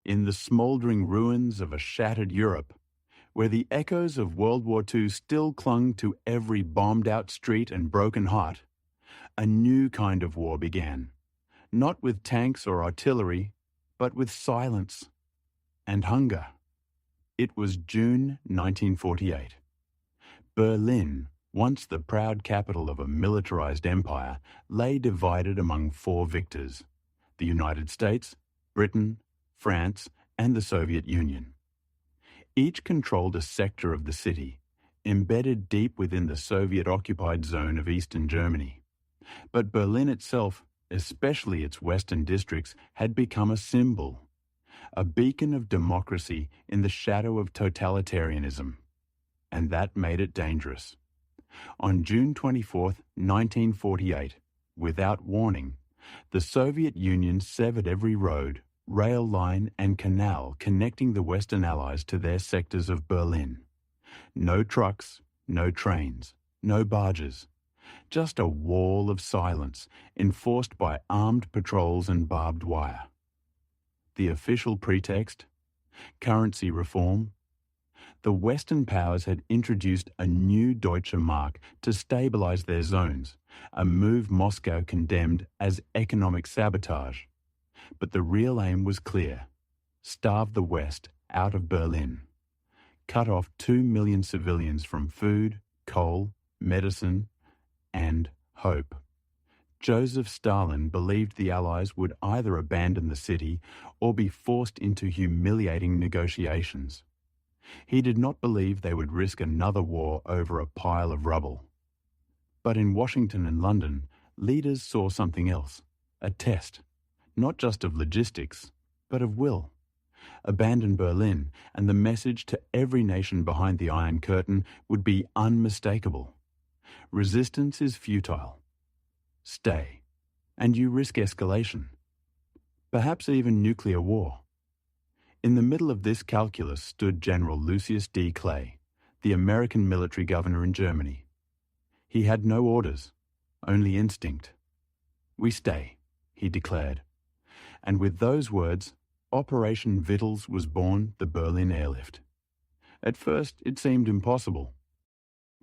in the smouldering ruins of a shattered Europe, where the echoes of World War II still clung to every bombed-out street and broken heart, a new kind of war began, not with tanks or artillery, but with silence and hunger. It was June 1948. Berlin, once the proud capital of a militarized empire, lay divided among four victors: the United States, Britain, France, and the Soviet Union. Each controlled a sector of the city, embedded deep within the Soviet-occupied zone of Eastern Germany. But Berlin itself, especially its western districts, had become a symbol, a beacon of democracy in the shadow of totalitarianism. And that made it dangerous. On June 24, 1948, without warning, the Soviet Union severed every road, rail line and canal connecting the Western Allies to their sectors of Berlin. No trucks, no trains, no barges. Just a wall of silence enforced by armed patrols and barbed wire. The official pretext? Currency reform. The Western powers had introduced a new Deutsche Mark to stabilize their zones, a move Moscow condemned as economic sabotage. But the real aim was clear: starve the West out of Berlin. Cut off 2 million civilians from food, coal, medicine, and hope. Joseph Stalin believed the Allies would either abandon the city or be forced into humiliating negotiations. He did not believe they would risk another war over a pile of rubble. But in Washington and London, leaders saw something else, a test, not just of logistics, but of will. Abandon Berlin, and the message to every nation behind the Iron Curtain would be unmistakable. Resistance is futile. Stay, and you risk escalation. Perhaps even nuclear war. In the middle of this calculus stood General Lucius D. Clay, the American military governor in Germany. He had no orders, only instinct. "We stay," he declared. And with those words, Operation Vittles was born, the Berlin Airlift. At first, it seemed impossible.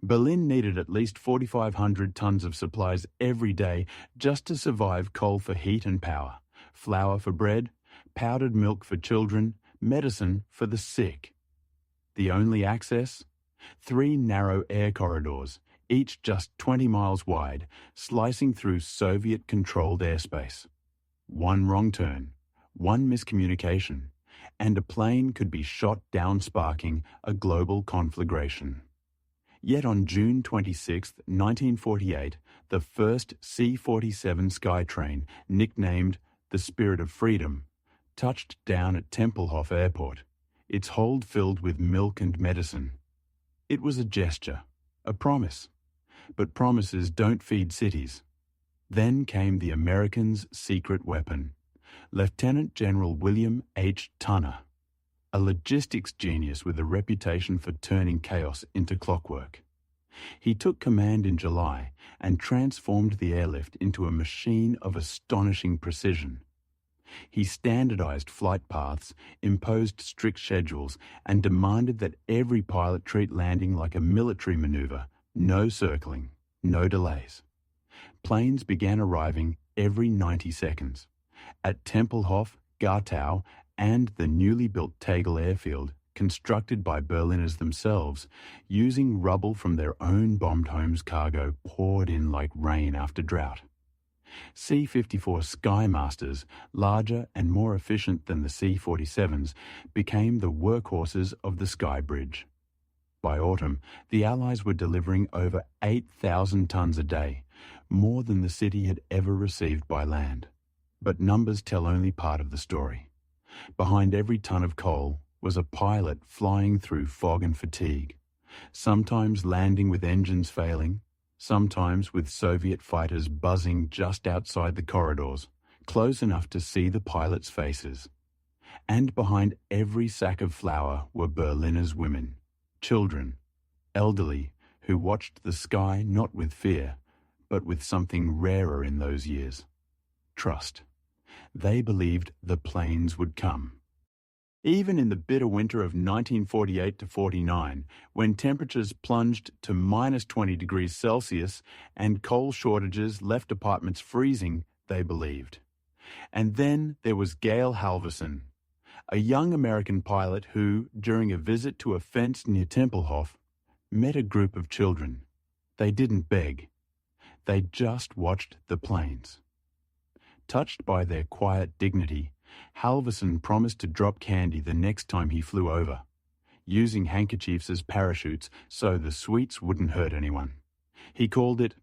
Berlin needed at least 4,500 tons of supplies every day just to survive: coal for heat and power, flour for bread, powdered milk for children, medicine for the sick. The only access? 3 narrow air corridors, each just 20 miles wide, slicing through Soviet-controlled airspace. One wrong turn, one miscommunication, and a plane could be shot down, sparking a global conflagration. Yet on June 26, 1948, the first C-47 Skytrain, nicknamed the Spirit of Freedom, touched down at Tempelhof Airport, its hold filled with milk and medicine. It was a gesture, a promise. But promises don't feed cities. Then came the Americans' secret weapon, Lieutenant General William H. Tunner, a logistics genius with a reputation for turning chaos into clockwork. He took command in July and transformed the airlift into a machine of astonishing precision. He standardized flight paths, imposed strict schedules, and demanded that every pilot treat landing like a military maneuver: no circling, no delays. Planes began arriving every 90 seconds. At Tempelhof, Gatow, and the newly built Tegel airfield, constructed by Berliners themselves, using rubble from their own bombed homes, cargo poured in like rain after drought. C-54 Skymasters, larger and more efficient than the C-47s, became the workhorses of the Sky Bridge. By autumn, the Allies were delivering over 8,000 tons a day, more than the city had ever received by land. But numbers tell only part of the story. Behind every ton of coal was a pilot flying through fog and fatigue, sometimes landing with engines failing, sometimes with Soviet fighters buzzing just outside the corridors, close enough to see the pilots' faces. And behind every sack of flour were Berliners' women, children, elderly, who watched the sky not with fear, but with something rarer in those years: trust. They believed the planes would come. Even in the bitter winter of 1948 to 49, when temperatures plunged to minus 20 degrees Celsius and coal shortages left apartments freezing, they believed. And then there was Gail Halvorson, a young American pilot who, during a visit to a fence near Tempelhof, met a group of children. They didn't beg. They just watched the planes. Touched by their quiet dignity, Halvorson promised to drop candy the next time he flew over, using handkerchiefs as parachutes so the sweets wouldn't hurt anyone. He called it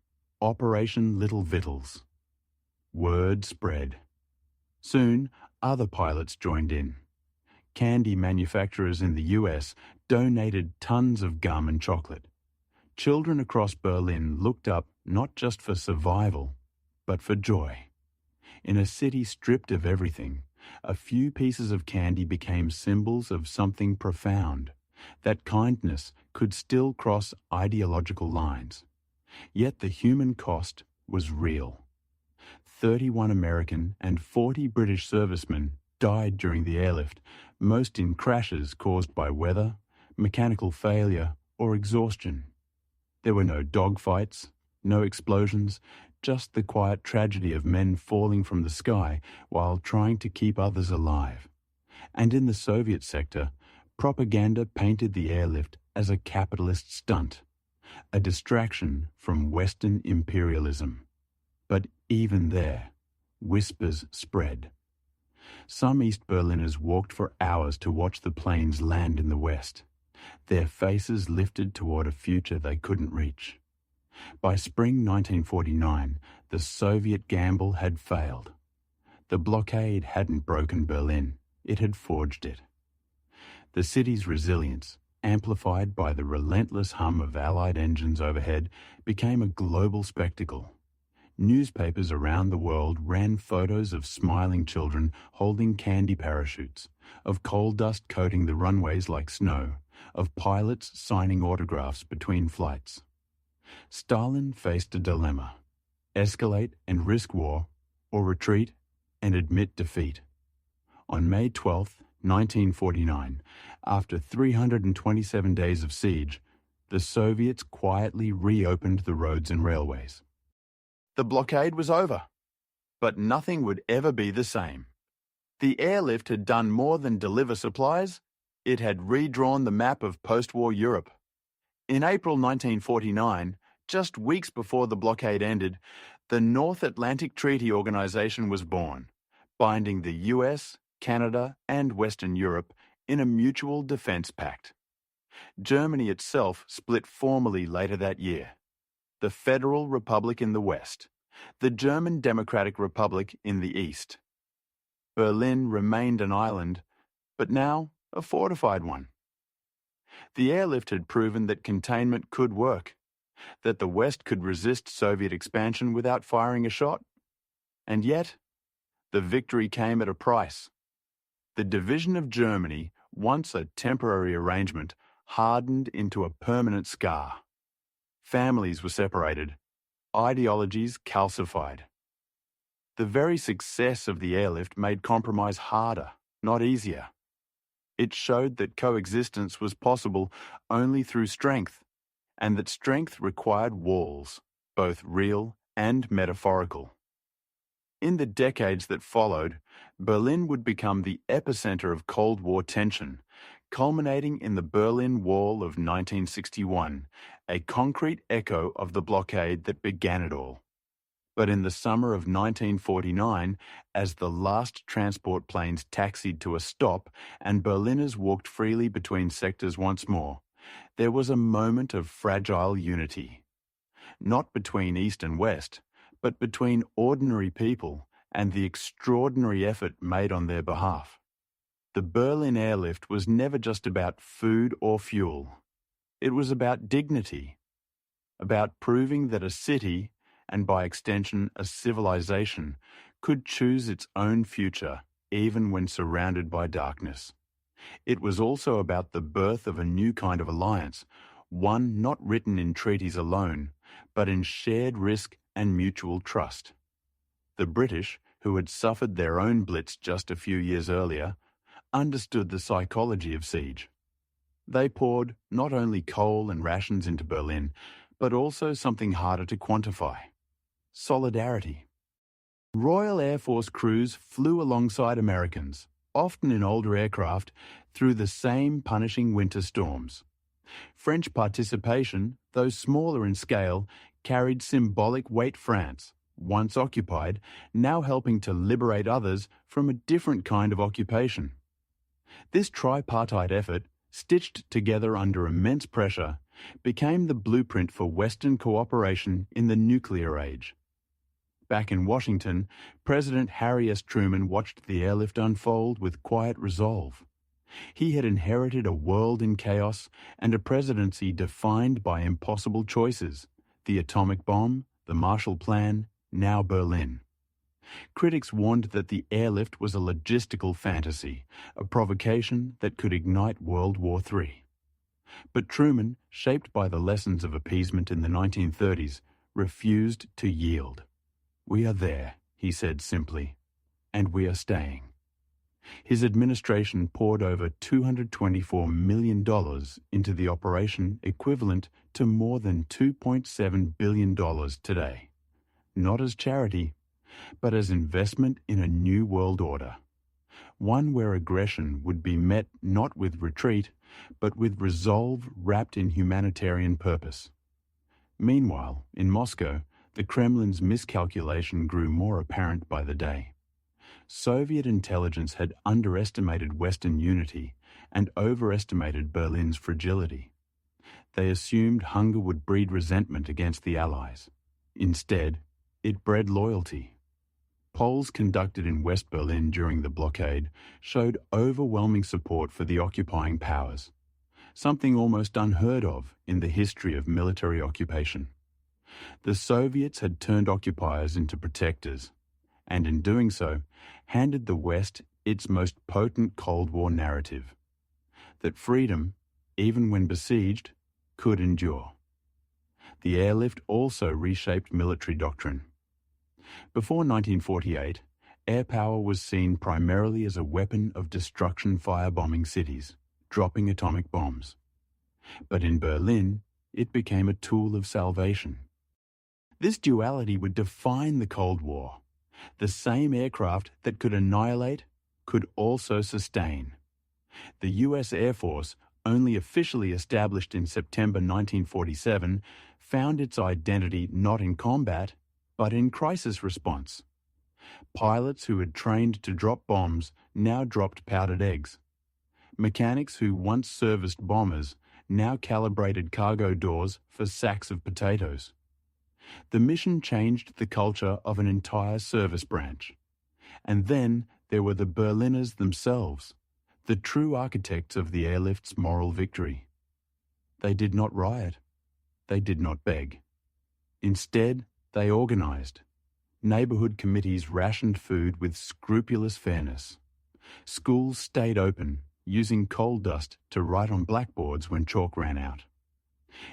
Operation Little Vittles. Word spread. Soon, other pilots joined in. Candy manufacturers in the US donated tons of gum and chocolate. Children across Berlin looked up not just for survival, but for joy. In a city stripped of everything, a few pieces of candy became symbols of something profound, that kindness could still cross ideological lines. Yet the human cost was real. 31 American and 40 British servicemen died during the airlift, most in crashes caused by weather, mechanical failure, or exhaustion. There were no dogfights, no explosions, just the quiet tragedy of men falling from the sky while trying to keep others alive. And in the Soviet sector, propaganda painted the airlift as a capitalist stunt, a distraction from Western imperialism. But even there, whispers spread. Some East Berliners walked for hours to watch the planes land in the West, their faces lifted toward a future they couldn't reach. By spring 1949, the Soviet gamble had failed. The blockade hadn't broken Berlin, it had forged it. The city's resilience, amplified by the relentless hum of Allied engines overhead, became a global spectacle. Newspapers around the world ran photos of smiling children holding candy parachutes, of coal dust coating the runways like snow, of pilots signing autographs between flights. Stalin faced a dilemma: escalate and risk war, or retreat and admit defeat. On May 12, 1949, after 327 days of siege, the Soviets quietly reopened the roads and railways. The blockade was over, but nothing would ever be the same. The airlift had done more than deliver supplies, it had redrawn the map of post-war Europe. In April 1949, just weeks before the blockade ended, the North Atlantic Treaty Organization was born, binding the US, Canada, and Western Europe in a mutual defense pact. Germany itself split formally later that year. The Federal Republic in the West, the German Democratic Republic in the East. Berlin remained an island, but now a fortified one. The airlift had proven that containment could work, that the West could resist Soviet expansion without firing a shot. And yet, the victory came at a price. The division of Germany, once a temporary arrangement, hardened into a permanent scar. Families were separated, ideologies calcified. The very success of the airlift made compromise harder, not easier. It showed that coexistence was possible only through strength, and that strength required walls, both real and metaphorical. In the decades that followed, Berlin would become the epicenter of Cold War tension, culminating in the Berlin Wall of 1961, a concrete echo of the blockade that began it all. But in the summer of 1949, as the last transport planes taxied to a stop and Berliners walked freely between sectors once more, there was a moment of fragile unity. Not between East and West, but between ordinary people and the extraordinary effort made on their behalf. The Berlin Airlift was never just about food or fuel. It was about dignity, about proving that a city, and by extension a civilization, could choose its own future even when surrounded by darkness. It was also about the birth of a new kind of alliance, one not written in treaties alone, but in shared risk and mutual trust. The British, who had suffered their own blitz just a few years earlier, understood the psychology of siege. They poured not only coal and rations into Berlin, but also something harder to quantify: solidarity. Royal Air Force crews flew alongside Americans, often in older aircraft, through the same punishing winter storms. French participation, though smaller in scale, carried symbolic weight. France, once occupied, now helping to liberate others from a different kind of occupation. This tripartite effort, stitched together under immense pressure, became the blueprint for Western cooperation in the nuclear age. Back in Washington, President Harry S. Truman watched the airlift unfold with quiet resolve. He had inherited a world in chaos and a presidency defined by impossible choices: the atomic bomb, the Marshall Plan, now Berlin. Critics warned that the airlift was a logistical fantasy, a provocation that could ignite World War III. But Truman, shaped by the lessons of appeasement in the 1930s, refused to yield. "We are there," he said simply, "and we are staying." His administration poured over $224 million into the operation, equivalent to more than $2.7 billion today. Not as charity, but as investment in a new world order. One where aggression would be met not with retreat, but with resolve wrapped in humanitarian purpose. Meanwhile, in Moscow, the Kremlin's miscalculation grew more apparent by the day. Soviet intelligence had underestimated Western unity and overestimated Berlin's fragility. They assumed hunger would breed resentment against the Allies. Instead, it bred loyalty. Polls conducted in West Berlin during the blockade showed overwhelming support for the occupying powers, something almost unheard of in the history of military occupation. The Soviets had turned occupiers into protectors, and in doing so, handed the West its most potent Cold War narrative: that freedom, even when besieged, could endure. The airlift also reshaped military doctrine. Before 1948, air power was seen primarily as a weapon of destruction, firebombing cities, dropping atomic bombs. But in Berlin, it became a tool of salvation. This duality would define the Cold War. The same aircraft that could annihilate could also sustain. The US Air Force, only officially established in September 1947, found its identity not in combat, but in crisis response. Pilots who had trained to drop bombs now dropped powdered eggs. Mechanics who once serviced bombers now calibrated cargo doors for sacks of potatoes. The mission changed the culture of an entire service branch. And then there were the Berliners themselves, the true architects of the airlift's moral victory. They did not riot. They did not beg. Instead, they organized. Neighborhood committees rationed food with scrupulous fairness. Schools stayed open, using coal dust to write on blackboards when chalk ran out.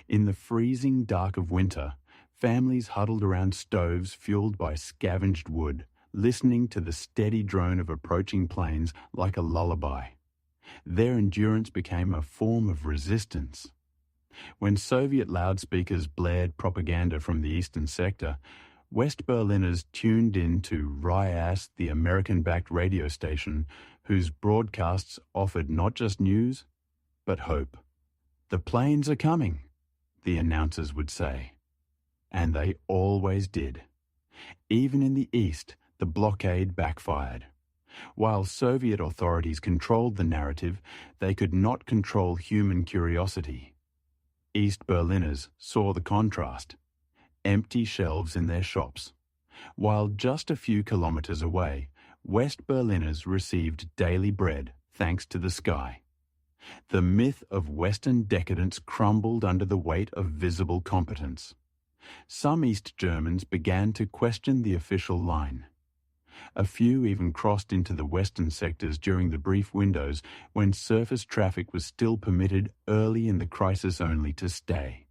In the freezing dark of winter, families huddled around stoves fueled by scavenged wood, listening to the steady drone of approaching planes like a lullaby. Their endurance became a form of resistance. When Soviet loudspeakers blared propaganda from the eastern sector, West Berliners tuned in to RIAS, the American-backed radio station, whose broadcasts offered not just news, but hope. "The planes are coming," the announcers would say. And they always did. Even in the East, the blockade backfired. While Soviet authorities controlled the narrative, they could not control human curiosity. East Berliners saw the contrast: empty shelves in their shops. While just a few kilometers away, West Berliners received daily bread thanks to the sky. The myth of Western decadence crumbled under the weight of visible competence. Some East Germans began to question the official line. A few even crossed into the Western sectors during the brief windows when surface traffic was still permitted early in the crisis only to stay.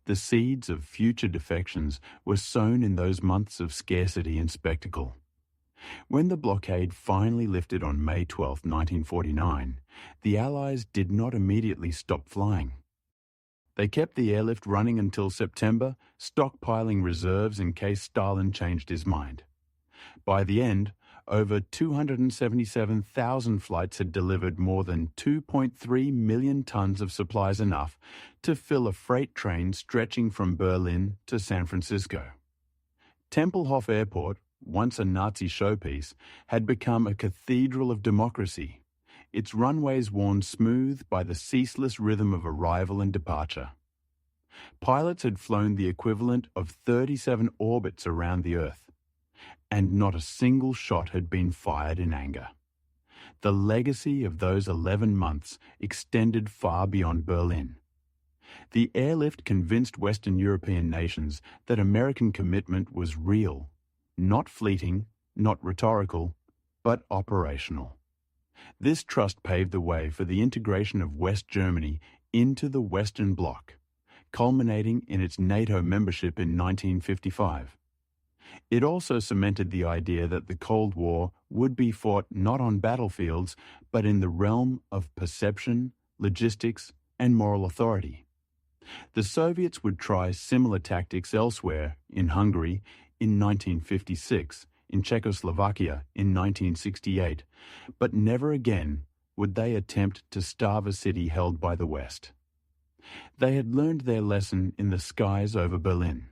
The seeds of future defections were sown in those months of scarcity and spectacle. When the blockade finally lifted on May 12, 1949, the Allies did not immediately stop flying. They kept the airlift running until September, stockpiling reserves in case Stalin changed his mind. By the end, over 277,000 flights had delivered more than 2.3 million tons of supplies, enough to fill a freight train stretching from Berlin to San Francisco. Tempelhof Airport, once a Nazi showpiece, had become a cathedral of democracy, its runways worn smooth by the ceaseless rhythm of arrival and departure. Pilots had flown the equivalent of 37 orbits around the Earth, and not a single shot had been fired in anger. The legacy of those 11 months extended far beyond Berlin. The airlift convinced Western European nations that American commitment was real, not fleeting, not rhetorical, but operational. This trust paved the way for the integration of West Germany into the Western Bloc, culminating in its NATO membership in 1955. It also cemented the idea that the Cold War would be fought not on battlefields, but in the realm of perception, logistics, and moral authority. The Soviets would try similar tactics elsewhere, in Hungary in 1956, in Czechoslovakia in 1968, but never again would they attempt to starve a city held by the West. They had learned their lesson in the skies over Berlin.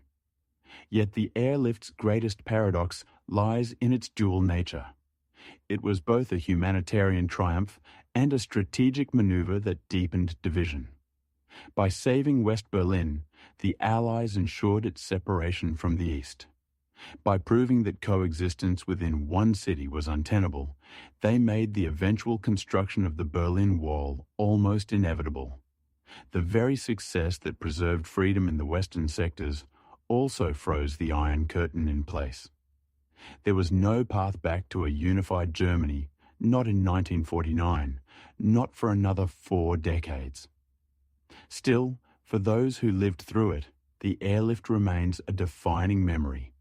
Yet the airlift's greatest paradox lies in its dual nature. It was both a humanitarian triumph and a strategic maneuver that deepened division. By saving West Berlin, the Allies ensured its separation from the East. By proving that coexistence within one city was untenable, they made the eventual construction of the Berlin Wall almost inevitable. The very success that preserved freedom in the western sectors also froze the Iron Curtain in place. There was no path back to a unified Germany, not in 1949, not for another 4 decades. Still, for those who lived through it, the airlift remains a defining memory.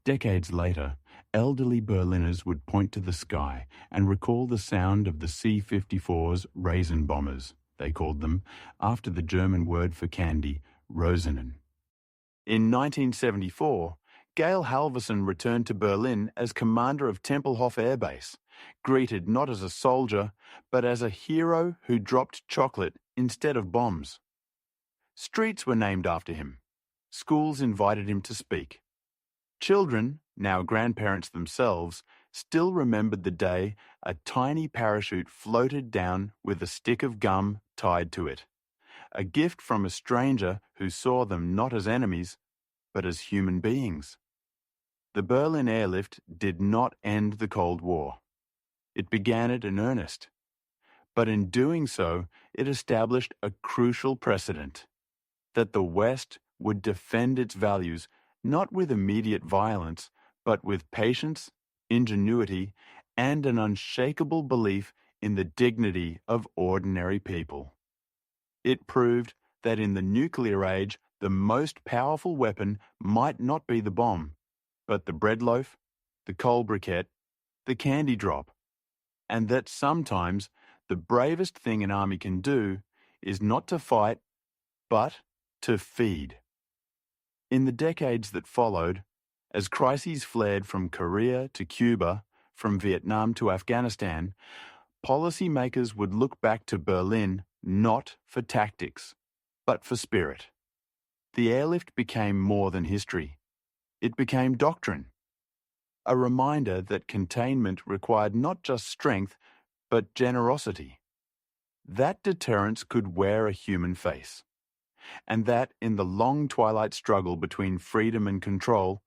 Decades later, elderly Berliners would point to the sky and recall the sound of the C-54's raisin bombers, they called them, after the German word for candy, Rosinen. In 1974, Gail Halvorsen returned to Berlin as commander of Tempelhof Air Base, greeted not as a soldier, but as a hero who dropped chocolate instead of bombs. Streets were named after him. Schools invited him to speak. Children, now grandparents themselves, still remembered the day a tiny parachute floated down with a stick of gum tied to it, a gift from a stranger who saw them not as enemies, but as human beings. The Berlin Airlift did not end the Cold War. It began it in earnest. But in doing so, it established a crucial precedent, that the West would defend its values not with immediate violence, but with patience, ingenuity, and an unshakable belief in the dignity of ordinary people. It proved that in the nuclear age, the most powerful weapon might not be the bomb, but the bread loaf, the coal briquette, the candy drop, and that sometimes the bravest thing an army can do is not to fight, but to feed. In the decades that followed, as crises flared from Korea to Cuba, from Vietnam to Afghanistan, policymakers would look back to Berlin not for tactics, but for spirit. The airlift became more than history. It became doctrine, a reminder that containment required not just strength, but generosity. That deterrence could wear a human face, and that in the long twilight struggle between freedom and control,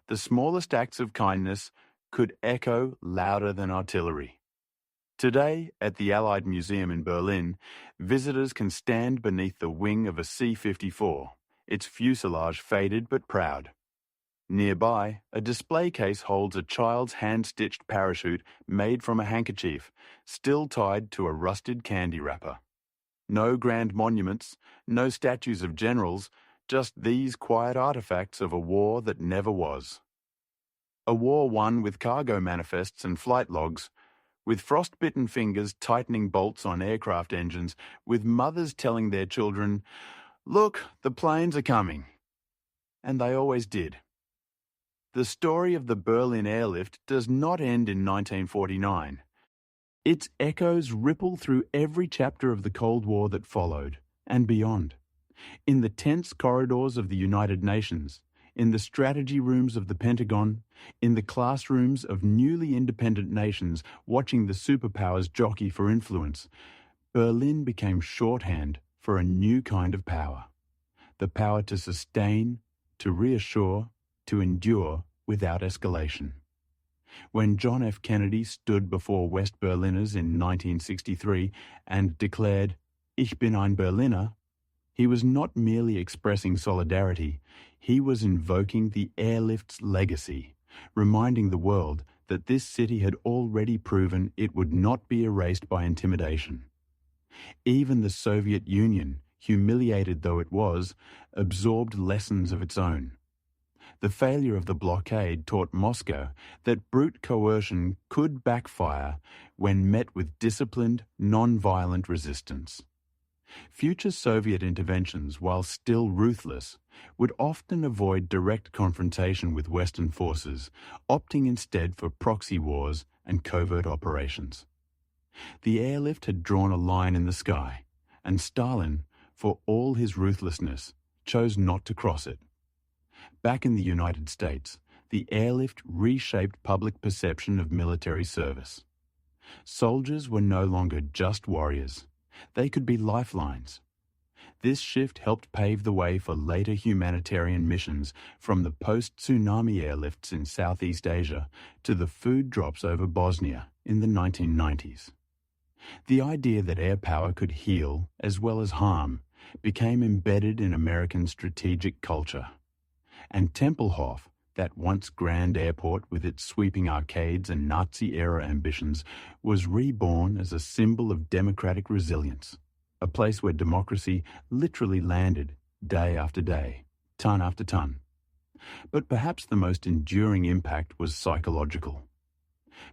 the smallest acts of kindness could echo louder than artillery. Today, at the Allied Museum in Berlin, visitors can stand beneath the wing of a C-54, its fuselage faded but proud. Nearby, a display case holds a child's hand-stitched parachute made from a handkerchief, still tied to a rusted candy wrapper. No grand monuments, no statues of generals, just these quiet artifacts of a war that never was. A war won with cargo manifests and flight logs, with frostbitten fingers tightening bolts on aircraft engines, with mothers telling their children, "Look, the planes are coming." And they always did. The story of the Berlin Airlift does not end in 1949. Its echoes ripple through every chapter of the Cold War that followed, and beyond. In the tense corridors of the United Nations, in the strategy rooms of the Pentagon, in the classrooms of newly independent nations watching the superpowers jockey for influence, Berlin became shorthand for a new kind of power. The power to sustain, to reassure, to endure without escalation. When John F. Kennedy stood before West Berliners in 1963 and declared, "Ich bin ein Berliner," he was not merely expressing solidarity, he was invoking the airlift's legacy, reminding the world that this city had already proven it would not be erased by intimidation. Even the Soviet Union, humiliated though it was, absorbed lessons of its own. The failure of the blockade taught Moscow that brute coercion could backfire when met with disciplined, non-violent resistance. Future Soviet interventions, while still ruthless, would often avoid direct confrontation with Western forces, opting instead for proxy wars and covert operations. The airlift had drawn a line in the sky, and Stalin, for all his ruthlessness, chose not to cross it. Back in the United States, the airlift reshaped public perception of military service. Soldiers were no longer just warriors. They could be lifelines. This shift helped pave the way for later humanitarian missions, from the post-tsunami airlifts in Southeast Asia to the food drops over Bosnia in the 1990s. The idea that air power could heal as well as harm became embedded in American strategic culture. And Tempelhof, that once grand airport with its sweeping arcades and Nazi-era ambitions, was reborn as a symbol of democratic resilience, a place where democracy literally landed day after day, ton after ton. But perhaps the most enduring impact was psychological.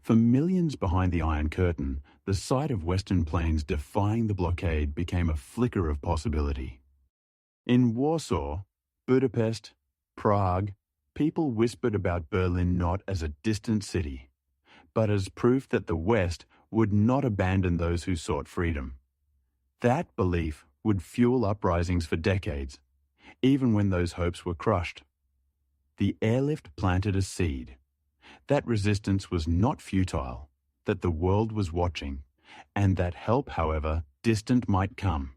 For millions behind the Iron Curtain, the sight of Western planes defying the blockade became a flicker of possibility. In Warsaw, Budapest, Prague, people whispered about Berlin not as a distant city, but as proof that the West would not abandon those who sought freedom. That belief would fuel uprisings for decades, even when those hopes were crushed. The airlift planted a seed. That resistance was not futile, that the world was watching, and that help, however distant, might come.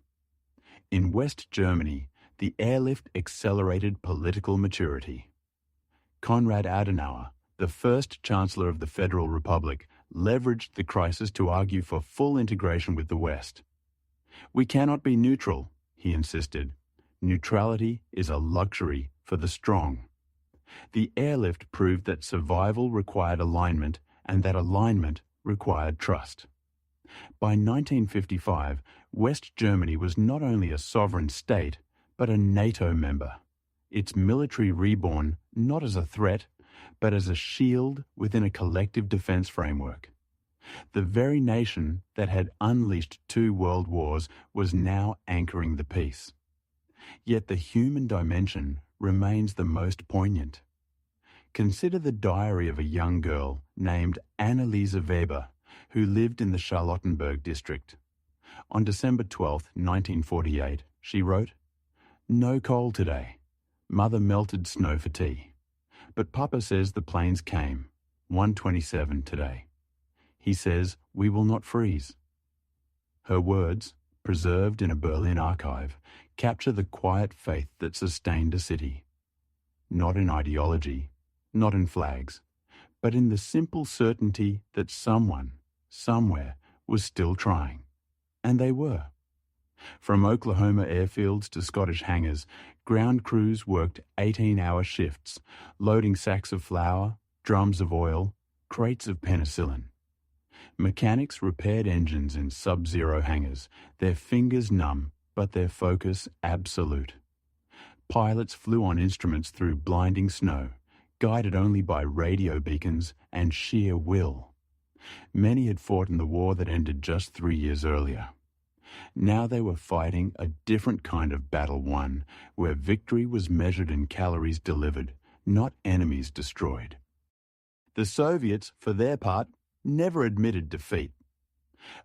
In West Germany, the airlift accelerated political maturity. Konrad Adenauer, the first Chancellor of the Federal Republic, leveraged the crisis to argue for full integration with the West. "We cannot be neutral," he insisted. "Neutrality is a luxury for the strong." The airlift proved that survival required alignment and that alignment required trust. By 1955, West Germany was not only a sovereign state, but a NATO member, its military reborn not as a threat, but as a shield within a collective defense framework. The very nation that had unleashed 2 world wars was now anchoring the peace. Yet the human dimension remains the most poignant. Consider the diary of a young girl named Anneliese Weber, who lived in the Charlottenburg district. On December 12, 1948, she wrote, "No coal today. Mother melted snow for tea. But Papa says the planes came, 1:27 today. He says we will not freeze." Her words, preserved in a Berlin archive, capture the quiet faith that sustained a city. Not in ideology, not in flags, but in the simple certainty that someone, somewhere, was still trying. And they were. From Oklahoma airfields to Scottish hangars, ground crews worked 18-hour shifts, loading sacks of flour, drums of oil, crates of penicillin. Mechanics repaired engines in sub-zero hangars, their fingers numb, but their focus absolute. Pilots flew on instruments through blinding snow, guided only by radio beacons and sheer will. Many had fought in the war that ended just 3 years earlier. Now they were fighting a different kind of battle won, where victory was measured in calories delivered, not enemies destroyed. The Soviets, for their part, never admitted defeat.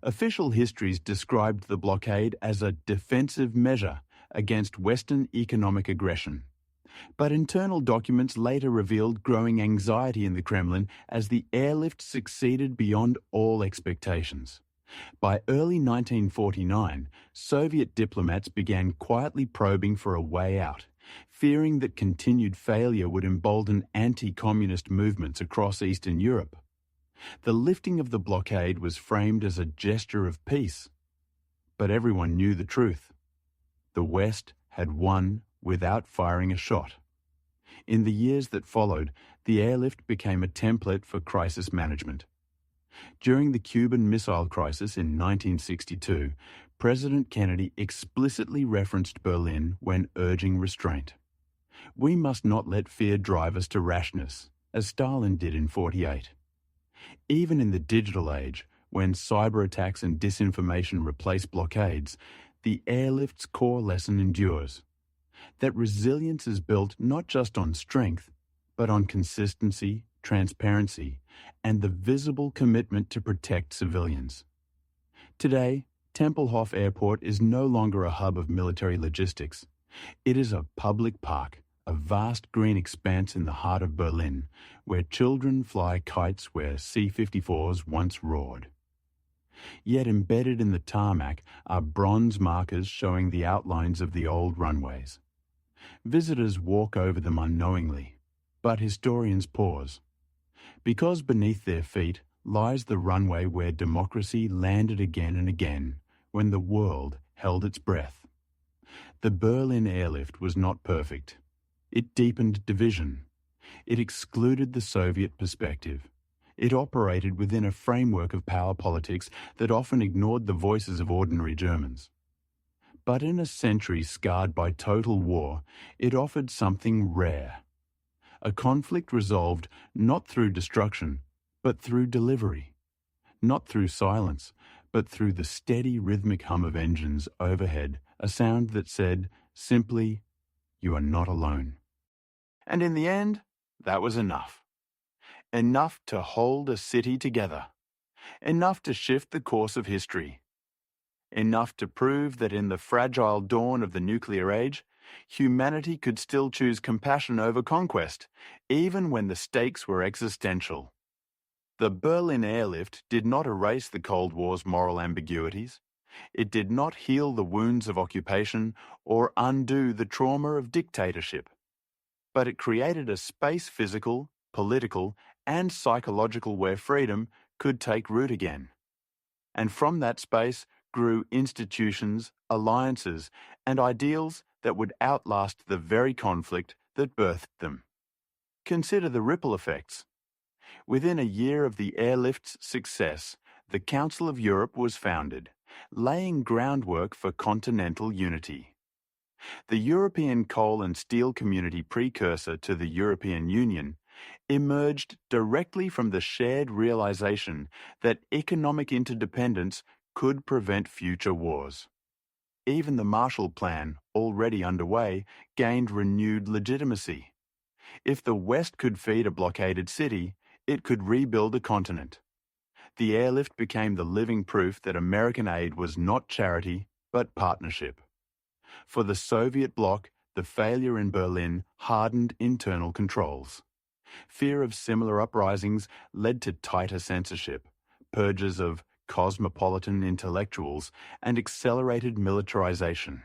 Official histories described the blockade as a defensive measure against Western economic aggression. But internal documents later revealed growing anxiety in the Kremlin as the airlift succeeded beyond all expectations. By early 1949, Soviet diplomats began quietly probing for a way out, fearing that continued failure would embolden anti-communist movements across Eastern Europe. The lifting of the blockade was framed as a gesture of peace. But everyone knew the truth. The West had won without firing a shot. In the years that followed, the airlift became a template for crisis management. During the Cuban Missile Crisis in 1962, President Kennedy explicitly referenced Berlin when urging restraint. We must not let fear drive us to rashness, as Stalin did in 1948. Even in the digital age, when cyber attacks and disinformation replace blockades, the airlift's core lesson endures. That resilience is built not just on strength, but on consistency, transparency, and the visible commitment to protect civilians. Today, Tempelhof Airport is no longer a hub of military logistics. It is a public park, a vast green expanse in the heart of Berlin, where children fly kites where C-54s once roared. Yet embedded in the tarmac are bronze markers showing the outlines of the old runways. Visitors walk over them unknowingly, but historians pause. Because beneath their feet lies the runway where democracy landed again and again when the world held its breath. The Berlin Airlift was not perfect. It deepened division. It excluded the Soviet perspective. It operated within a framework of power politics that often ignored the voices of ordinary Germans. But in a century scarred by total war, it offered something rare. A conflict resolved not through destruction, but through delivery. Not through silence, but through the steady rhythmic hum of engines overhead, a sound that said, simply, "You are not alone." And in the end, that was enough. Enough to hold a city together. Enough to shift the course of history. Enough to prove that in the fragile dawn of the nuclear age, humanity could still choose compassion over conquest, even when the stakes were existential. The Berlin Airlift did not erase the Cold War's moral ambiguities. It did not heal the wounds of occupation or undo the trauma of dictatorship. But it created a space physical, political, and psychological where freedom could take root again. And from that space grew institutions, alliances, and ideals that would outlast the very conflict that birthed them. Consider the ripple effects. Within a year of the airlift's success, the Council of Europe was founded, laying groundwork for continental unity. The European Coal and Steel Community precursor to the European Union emerged directly from the shared realization that economic interdependence could prevent future wars. Even the Marshall Plan, already underway, gained renewed legitimacy. If the West could feed a blockaded city, it could rebuild a continent. The airlift became the living proof that American aid was not charity, but partnership. For the Soviet bloc, the failure in Berlin hardened internal controls. Fear of similar uprisings led to tighter censorship, purges of cosmopolitan intellectuals, and accelerated militarization.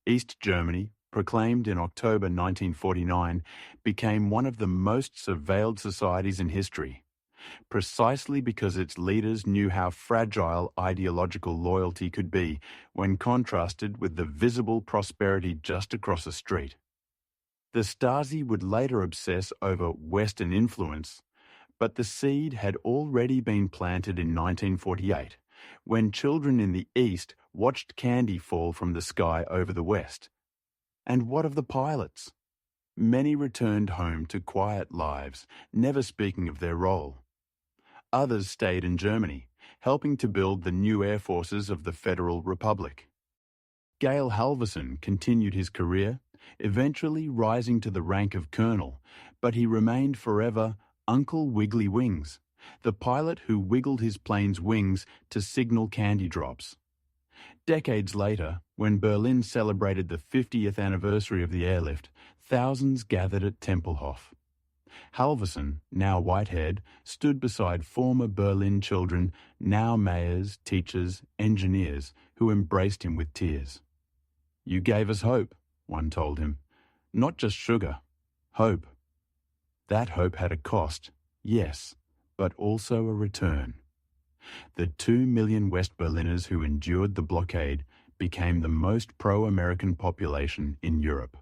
East Germany, proclaimed in October 1949, became one of the most surveilled societies in history, precisely because its leaders knew how fragile ideological loyalty could be when contrasted with the visible prosperity just across a street. The Stasi would later obsess over Western influence, but the seed had already been planted in 1948, when children in the East watched candy fall from the sky over the West. And what of the pilots? Many returned home to quiet lives, never speaking of their role. Others stayed in Germany, helping to build the new air forces of the Federal Republic. Gail Halvorson continued his career, eventually rising to the rank of colonel, but he remained forever Uncle Wiggly Wings, the pilot who wiggled his plane's wings to signal candy drops. Decades later, when Berlin celebrated the 50th anniversary of the airlift, thousands gathered at Tempelhof. Halvorson, now white-haired, stood beside former Berlin children, now mayors, teachers, engineers, who embraced him with tears. "You gave us hope," one told him. "Not just sugar. Hope." That hope had a cost, yes, but also a return. The 2 million West Berliners who endured the blockade became the most pro-American population in Europe.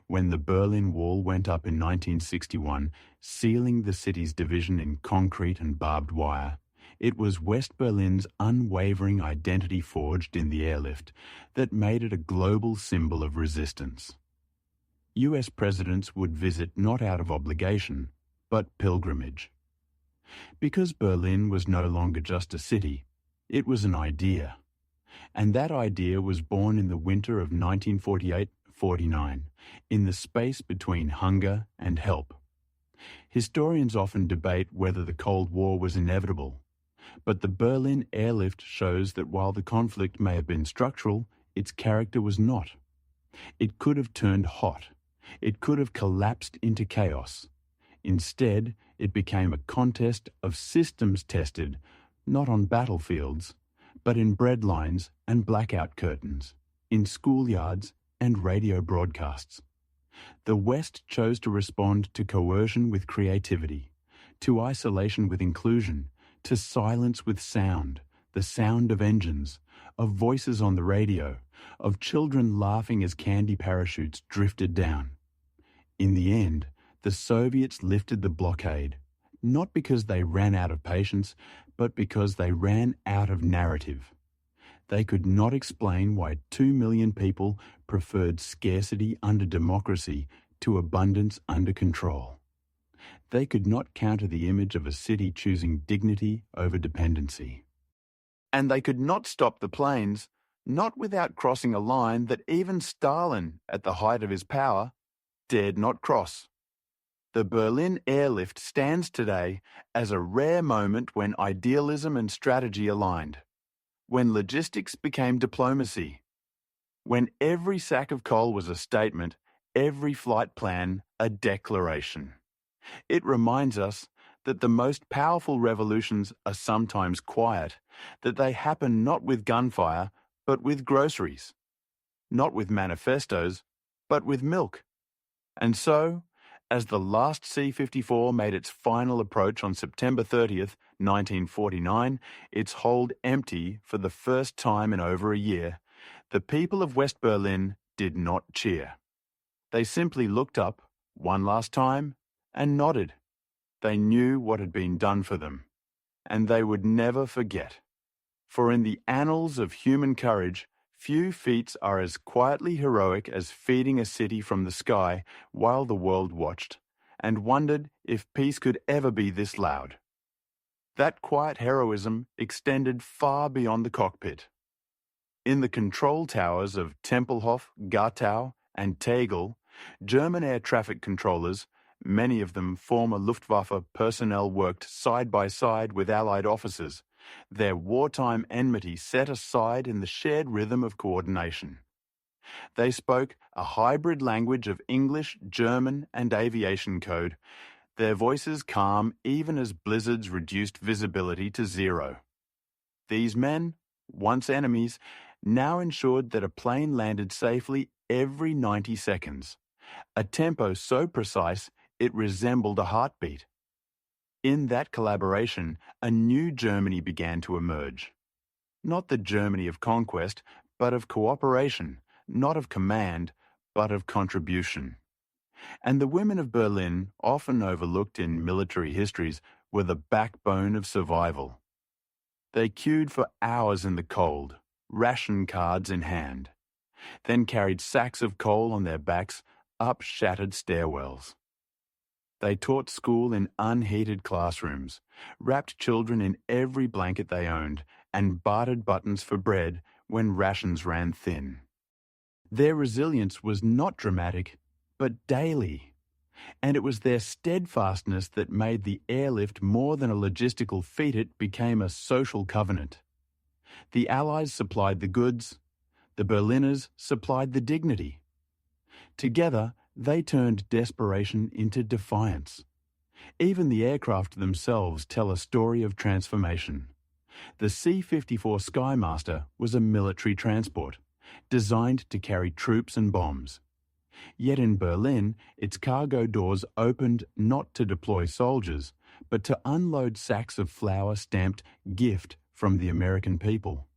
When the Berlin Wall went up in 1961, sealing the city's division in concrete and barbed wire, it was West Berlin's unwavering identity forged in the airlift that made it a global symbol of resistance. US presidents would visit not out of obligation, but pilgrimage. Because Berlin was no longer just a city, it was an idea. And that idea was born in the winter of 1948-49, in the space between hunger and help. Historians often debate whether the Cold War was inevitable, but the Berlin Airlift shows that while the conflict may have been structural, its character was not. It could have turned hot. It could have collapsed into chaos. Instead, it became a contest of systems tested, not on battlefields, but in breadlines and blackout curtains, in schoolyards and radio broadcasts. The West chose to respond to coercion with creativity, to isolation with inclusion, to silence with sound, the sound of engines, of voices on the radio, of children laughing as candy parachutes drifted down. In the end, the Soviets lifted the blockade, not because they ran out of patience, but because they ran out of narrative. They could not explain why 2 million people preferred scarcity under democracy to abundance under control. They could not counter the image of a city choosing dignity over dependency. And they could not stop the planes, not without crossing a line that even Stalin, at the height of his power, dared not cross. The Berlin Airlift stands today as a rare moment when idealism and strategy aligned, when logistics became diplomacy, when every sack of coal was a statement, every flight plan a declaration. It reminds us that the most powerful revolutions are sometimes quiet, that they happen not with gunfire, but with groceries, not with manifestos, but with milk. And so, as the last C-54 made its final approach on September 30th, 1949, its hold empty for the first time in over a year, the people of West Berlin did not cheer. They simply looked up, one last time, and nodded. They knew what had been done for them, and they would never forget. For in the annals of human courage, few feats are as quietly heroic as feeding a city from the sky while the world watched and wondered if peace could ever be this loud. That quiet heroism extended far beyond the cockpit. In the control towers of Tempelhof, Gatow, and Tegel, German air traffic controllers, many of them former Luftwaffe personnel, worked side by side with Allied officers, their wartime enmity set aside in the shared rhythm of coordination. They spoke a hybrid language of English, German, and aviation code, their voices calm even as blizzards reduced visibility to zero. These men, once enemies, now ensured that a plane landed safely every 90 seconds, a tempo so precise it resembled a heartbeat. In that collaboration, a new Germany began to emerge. Not the Germany of conquest, but of cooperation, not of command, but of contribution. And the women of Berlin, often overlooked in military histories, were the backbone of survival. They queued for hours in the cold, ration cards in hand, then carried sacks of coal on their backs, up shattered stairwells. They taught school in unheated classrooms, wrapped children in every blanket they owned, and bartered buttons for bread when rations ran thin. Their resilience was not dramatic, but daily. And it was their steadfastness that made the airlift more than a logistical feat, it became a social covenant. The Allies supplied the goods, the Berliners supplied the dignity. Together, they turned desperation into defiance. Even the aircraft themselves tell a story of transformation. The C-54 Skymaster was a military transport, designed to carry troops and bombs. Yet in Berlin, its cargo doors opened not to deploy soldiers, but to unload sacks of flour stamped "gift from the American people."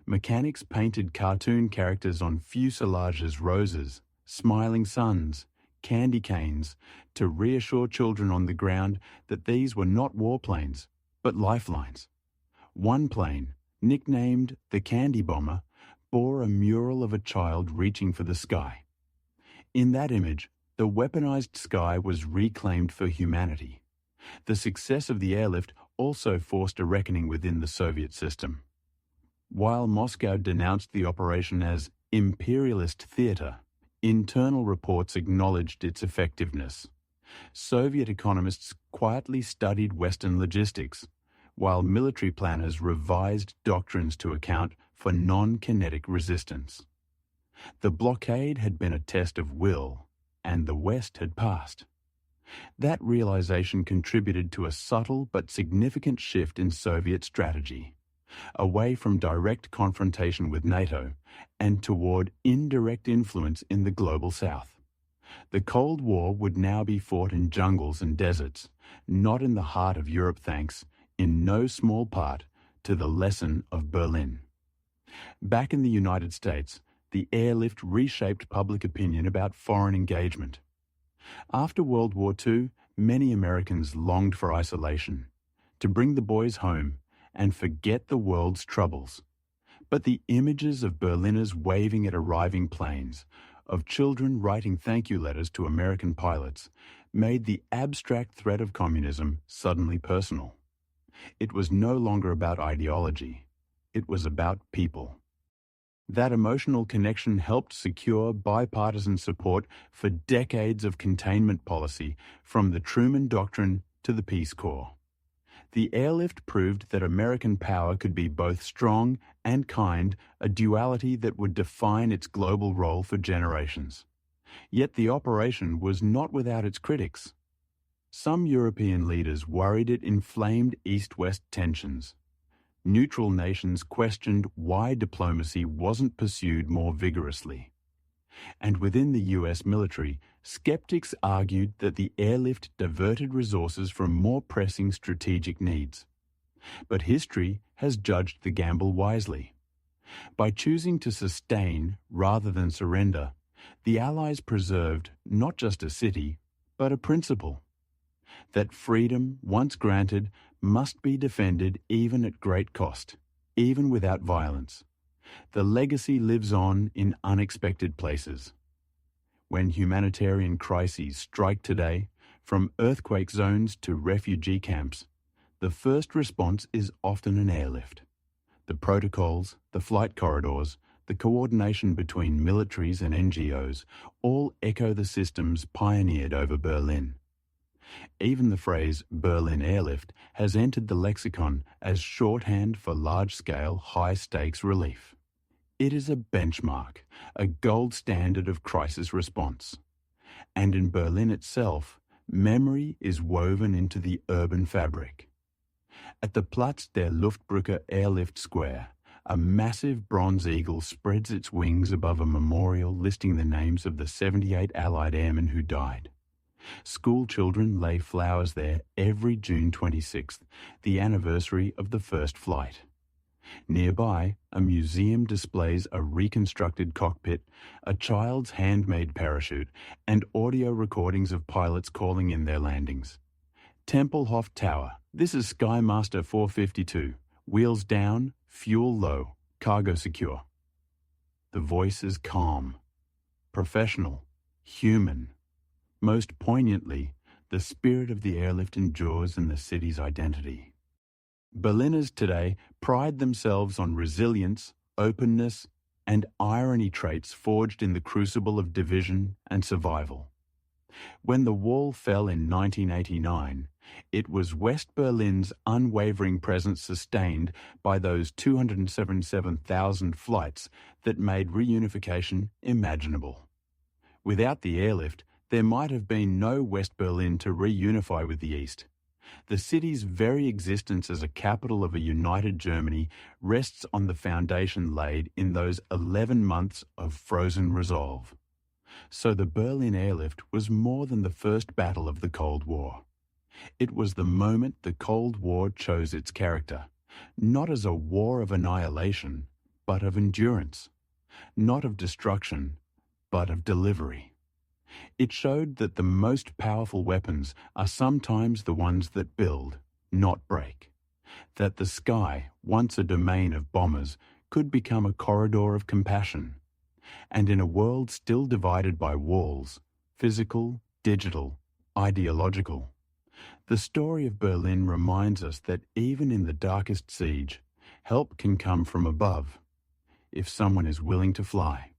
Mechanics painted cartoon characters on fuselages roses, smiling suns, candy canes, to reassure children on the ground that these were not warplanes, but lifelines. One plane, nicknamed the Candy Bomber, bore a mural of a child reaching for the sky. In that image, the weaponized sky was reclaimed for humanity. The success of the airlift also forced a reckoning within the Soviet system. While Moscow denounced the operation as imperialist theater, internal reports acknowledged its effectiveness. Soviet economists quietly studied Western logistics, while military planners revised doctrines to account for non-kinetic resistance. The blockade had been a test of will, and the West had passed. That realization contributed to a subtle but significant shift in Soviet strategy, away from direct confrontation with NATO and toward indirect influence in the global South. The Cold War would now be fought in jungles and deserts, not in the heart of Europe, thanks, in no small part, to the lesson of Berlin. Back in the United States, the airlift reshaped public opinion about foreign engagement. After World War II, many Americans longed for isolation, to bring the boys home and forget the world's troubles. But the images of Berliners waving at arriving planes, of children writing thank you letters to American pilots, made the abstract threat of communism suddenly personal. It was no longer about ideology. It was about people. That emotional connection helped secure bipartisan support for decades of containment policy, from the Truman Doctrine to the Peace Corps. The airlift proved that American power could be both strong and kind, a duality that would define its global role for generations. Yet the operation was not without its critics. Some European leaders worried it inflamed East-West tensions. Neutral nations questioned why diplomacy wasn't pursued more vigorously. And within the US military, skeptics argued that the airlift diverted resources from more pressing strategic needs. But history has judged the gamble wisely. By choosing to sustain rather than surrender, the Allies preserved not just a city, but a principle: that freedom, once granted, must be defended even at great cost, even without violence. The legacy lives on in unexpected places. When humanitarian crises strike today, from earthquake zones to refugee camps, the first response is often an airlift. The protocols, the flight corridors, the coordination between militaries and NGOs all echo the systems pioneered over Berlin. Even the phrase Berlin Airlift has entered the lexicon as shorthand for large-scale, high-stakes relief. It is a benchmark, a gold standard of crisis response. And in Berlin itself, memory is woven into the urban fabric. At the Platz der Luftbrücke Airlift Square, a massive bronze eagle spreads its wings above a memorial listing the names of the 78 Allied airmen who died. School children lay flowers there every June 26th, the anniversary of the first flight. Nearby, a museum displays a reconstructed cockpit, a child's handmade parachute, and audio recordings of pilots calling in their landings. Tempelhof Tower. This is Skymaster 452. Wheels down, fuel low, cargo secure. The voice is calm, professional, human. Most poignantly, the spirit of the airlift endures in the city's identity. Berliners today pride themselves on resilience, openness, and irony traits forged in the crucible of division and survival. When the wall fell in 1989, it was West Berlin's unwavering presence sustained by those 277,000 flights that made reunification imaginable. Without the airlift, there might have been no West Berlin to reunify with the East. The city's very existence as a capital of a united Germany rests on the foundation laid in those 11 months of frozen resolve. So the Berlin Airlift was more than the first battle of the Cold War. It was the moment the Cold War chose its character, not as a war of annihilation, but of endurance, not of destruction, but of delivery. It showed that the most powerful weapons are sometimes the ones that build, not break. That the sky, once a domain of bombers, could become a corridor of compassion. And in a world still divided by walls, physical, digital, ideological, the story of Berlin reminds us that even in the darkest siege, help can come from above, if someone is willing to fly.